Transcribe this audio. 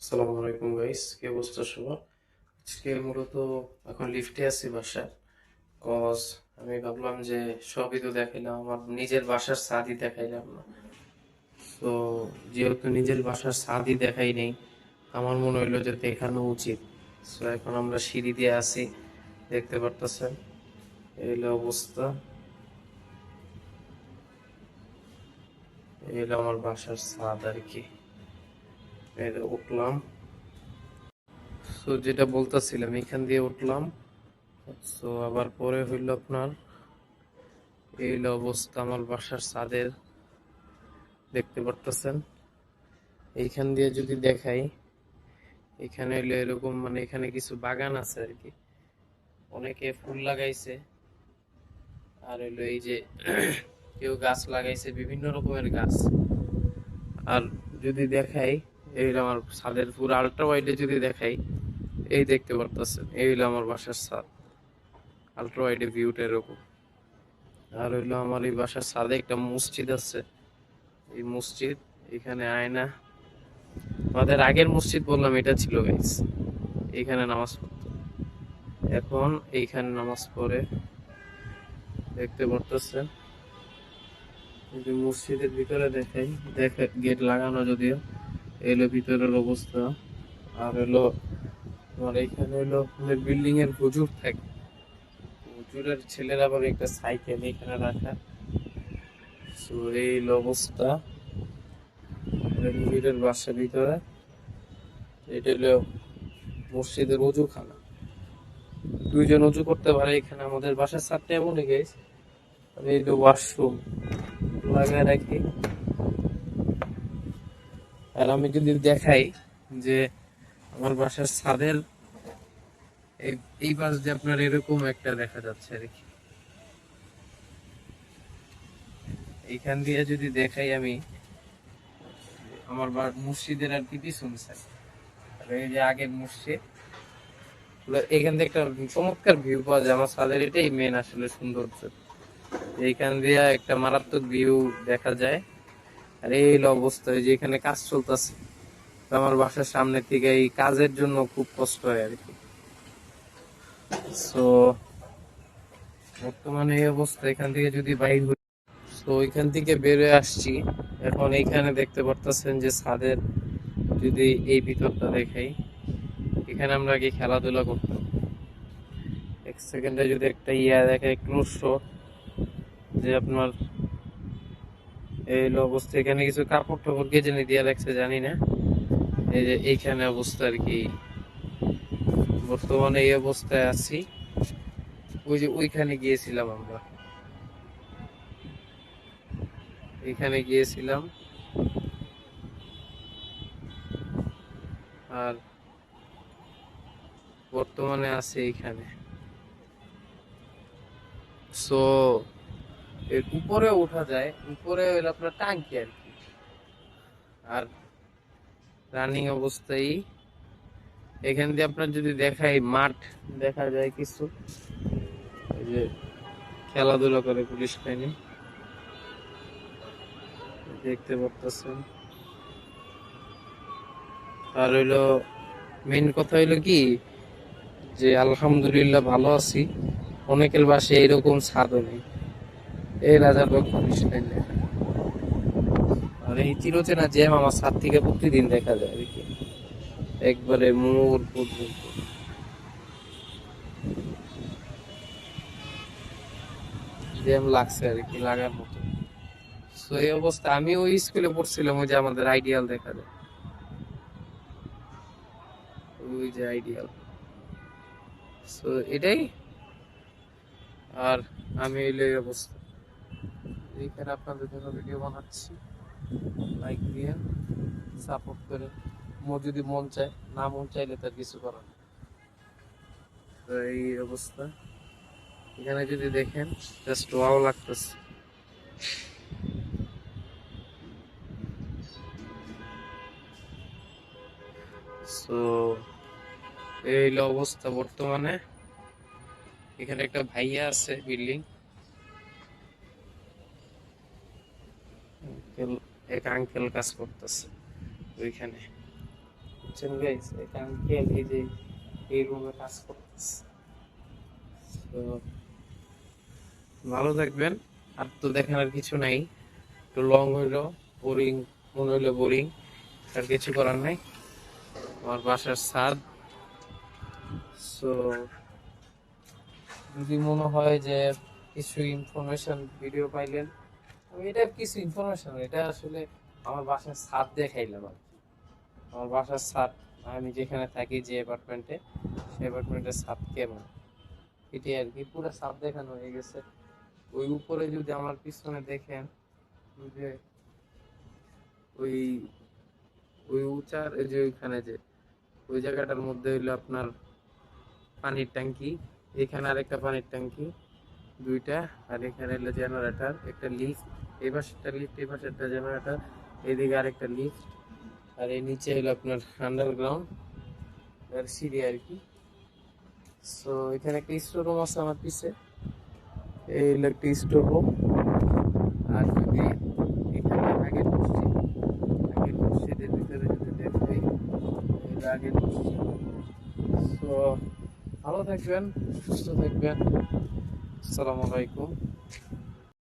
আসসালামু আলাইকুম গাইস, কি অবস্থা সবার? আজকে মূলত এখন লিফটে আছি বাসায়। কজ আমি ভাবলাম যে সবই তো দেখাইলাম, আমার নিজের বাসার ছাদই দেখাইলাম না। তো যেহেতু নিজের বাসার ছাদই দেখাই নেই, আমার মনে হইলো যে দেখানো উচিত। তো এখন আমরা সিঁড়ি দিয়ে আছি, দেখতে পারতেছেন এই হলো অবস্থা। এই হলো আমার বাসার ছাদ আর কি। এই যে উঠলাম। তো যেটা বলতেছিলাম, এখান দিয়ে উঠলাম। তো আবার পরে হইলো আপনার এই হলো অবস্থা আমার বাসার ছাদের, দেখতে পারতেছেন। এইখান দিয়ে যদি দেখাই, এখানে হলো এরকম মানে এখানে কিছু বাগান আছে আর কি, অনেকে ফুল লাগাইছে। আর হলো এই যে কেউ গাছ লাগাইছে, বিভিন্ন রকমের গাছ। আর যদি দেখাই, এই হলো আমার ছাদের পুরো আল্ট্রা ওয়াইডে যদি দেখাই, এই দেখতে পারতেছেন এই হলো আমার বাসার ছাদ। আল্ট্রা ওয়াইডে ভিউটা এরকম। আর হইলো আমার এই বাসার ছাদে একটা মসজিদ আছে। এই মসজিদ, এখানে আয়না, আমাদের আগের মসজিদ বললাম এটা ছিল গাইস, এইখানে নামাজ পড়তো। এখন এইখানে নামাজ পড়ে, দেখতে পারতেছেন। যদি মসজিদের ভিতরে দেখাই, দেখে গেট লাগানো যদিও, এলো ভিতরের অবস্থা। আর হলো তোমার এইখানে হলো বিল্ডিং এর হুজুর থাকে, হুজুরের ছেলের আবার একটা সাইকেল এখানে রাখা। তো এই হলো অবস্থা হুজুরের বাসার ভিতরে। এটা হলো মসজিদের অজুখানা, দুইজন উজু করতে পারে এখানে। আমাদের বাসার ছাদটা এমনই গাইস। আর এই হলো ওয়াশরুম লাগায় রাখি। আর আমি যদি দেখাই যে আমার বাসার ছাদের এই পাশ দিয়ে আপনার এরকম একটা দেখা যাচ্ছে আর কি। এইখান দিয়ে যদি দেখাই আমি, আমার মসজিদের আর কি পিছন সাইড, আর এই যে আগের মসজিদ, এখান থেকে একটা চমৎকার ভিউ পাওয়া যায়। আমার ছাদের এটাই মেন আসলে সৌন্দর্য, এইখান দিয়ে একটা মারাত্মক ভিউ দেখা যায়। আর এই হলো অবস্থা, যে এখানে কাজ চলতেছে। তো আমার বাসার সামনে থেকে এই কাজের জন্য খুব কষ্ট হয় আর কি। তো বর্তমানে এই অবস্থা, এখান থেকে যদি বাইর হই, তো ওইখান থেকে বেরোয় আসছি। এখন এইখানে দেখতে পারতেছেন যে ছাদের, যদি এই ভিতরটা দেখাই, এখানে আমরা আগে খেলাধুলা করতাম। এক সেকেন্ডে যদি একটা ইয়া দেখায় ক্লোজ শট, যে আপনার এই হলো অবস্থা। এখানে কিছু কাপড় টাপড় কে জানি দিয়ে রাখছে জানি না। এই যে এইখানে অবস্থা আর কি, বর্তমানে এই অবস্থায় আছি। ওই যে ওইখানে গিয়েছিলাম আমরা, এইখানে গিয়েছিলাম। আর বর্তমানে আছে এইখানে। সো এর উপরে ওঠা যায়, উপরে হলো আপনার টাঙ্কি আর কি। আর রানিং অবস্থায় এখান দিয়ে আপনার যদি দেখাই, মাঠ দেখা যায় কিছু, এই যে খেলাধুলা করে পুলিশ বাহিনী, দেখতে পারতেছেন। আর হইলো মেন কথা হইলো কি, যে আলহামদুলিল্লাহ ভালো আছি। অনেকের বাসে এইরকম ছাদও নেই, এই রাজারবাগ পুলিশ লাইন লেখা। আর এই চিরচেনা জ্যাম আমার ছাদ থেকে প্রতিদিন দেখা যায় আর কি, একবারে মোড় পর্যন্ত জ্যাম লাগছে আর কি, লাগার মতো। তো এই অবস্থা, আমি ওই স্কুলে পড়ছিলাম, ওই যে আমাদের আইডিয়াল দেখা যায়, ওই যে আইডিয়াল। তো এটাই। আর আমি হইলো এই অবস্থা, এইখানে আপনাদের জন্য ভিডিও বানাচ্ছি। লাইক দিয়ে সাপোর্ট করে, মোর যদি মন চায়, না মন চাইলে তার কিছু করার নেই। তো এই অবস্থা, এখানে যদি দেখেন জাস্ট ওয়াও লাগতেছে। সো এই হইলো অবস্থা বর্তমানে। এখানে একটা ভাইয়া আছে বিল্ডিং, এক আঙ্কেল কাজ করতেছে ওইখানে। বুঝছেন গাইস, এটা আঙ্কেল এই যে এই রুমে কাজ করতেছে। তো ভালো থাকবেন। আর তো দেখানোর কিছু নাই, একটু লং হইলো, বোরিং মনে হইলো বোরিং, আর কিছু করার নাই। আমার বাসার ছাদ। সো যদি মনে হয় যে কিছু ইনফরমেশন ভিডিও পাইলেন, আমি এটা কিছু ইনফরমেশন, এটা আসলে আমার বাসার ছাদ দেখাইলাম আর কি। আমার বাসার ছাদ, আমি যেখানে থাকি যে অ্যাপার্টমেন্টে, সেই অ্যাপার্টমেন্টের ছাদ কেমন এটাই আর কি। পুরো ছাদ দেখানো হয়ে গেছে। ওই উপরে যদি আমার পিছনে দেখেন, ওই যে ওই ওই উঁচার এই যে ওইখানে যে ওই জায়গাটার মধ্যে হইলো আপনার পানির ট্যাঙ্কি, এখানে আরেকটা পানির ট্যাঙ্কি দুইটা, আর এখানে হলো জেনারেটর, একটা লিফট, এই পাশে একটা লিফট, এই পাশে একটা জেনারেটর, এইদিকে আরেকটা লিফট, আর এই নিচে হলো আপনার আন্ডারগ্রাউন্ড আর সিঁড়ি আর কি। সো এখানে একটা স্টোর রুম আছে আমার পিছে, এই হলো একটা স্টোর রুম। আর যদি এখানে আগের মসজিদের ভিতরে যদি দেখাই, এই হলো আগের মসজিদ। সো ভালো থাকবেন, সুস্থ থাকবেন। আসসালামু আলাইকুম।